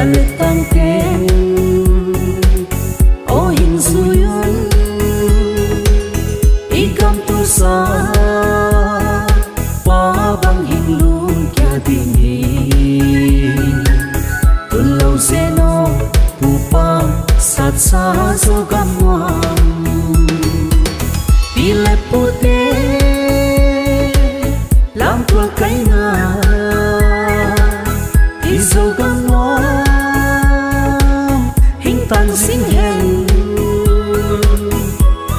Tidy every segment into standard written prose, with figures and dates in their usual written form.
lệ tăng kén ô hình duyên ý cam tu sa qua băng hình luôn kia tình hình tu lâu sẽ nó tu pa sát xa zo gam ngoan đi lệ pote làm tua cái ngà đi zo gam ngoan hình tan sinh hèn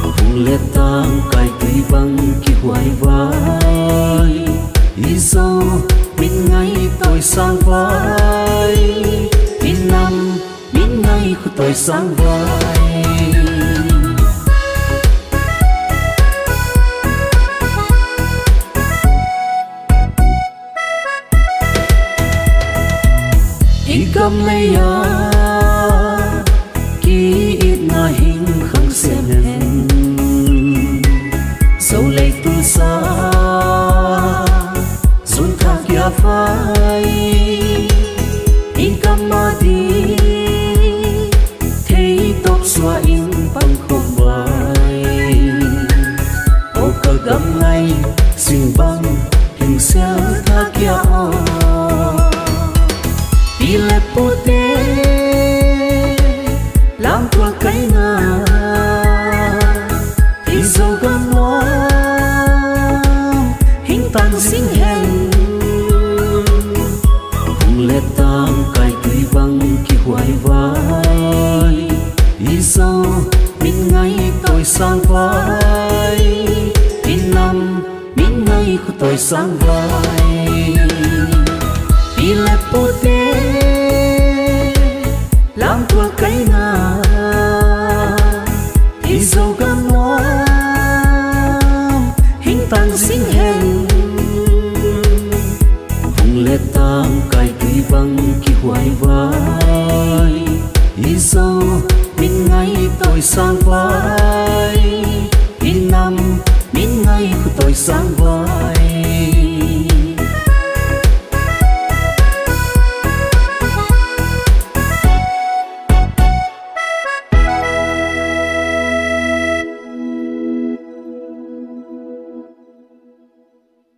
hùng lệ tang cài tươi băng kia hoài vai đi zo mình ngay tôi sang vai mình năm mình ngay của tôi sang vai ý cầm lấy ký ít na hình không xem hẹn dấu lấy tu xa dùn thác kia phai in cầm mà đi thấy tóc xóa in bằng không vai ô cờ gắm ngay xin băng hình xe thác kia đi lệ pote làm tua cái ngà đi dâu gam ngoan hình tan sinh hèn hùng lệ tang cài tươi băng kia hoài vai đi dâu mình ngay tôi sang vai đi năm mình ngay của tôi sang vai đi lệ pote làm tua cái ngà đi dâu gam ngoan hình tan sinh hèn hùng lệ tang cài tươi băng kia hoài vai đi dâu mình ngay tôi sang vai đi năm mình ngay của tôi sang vai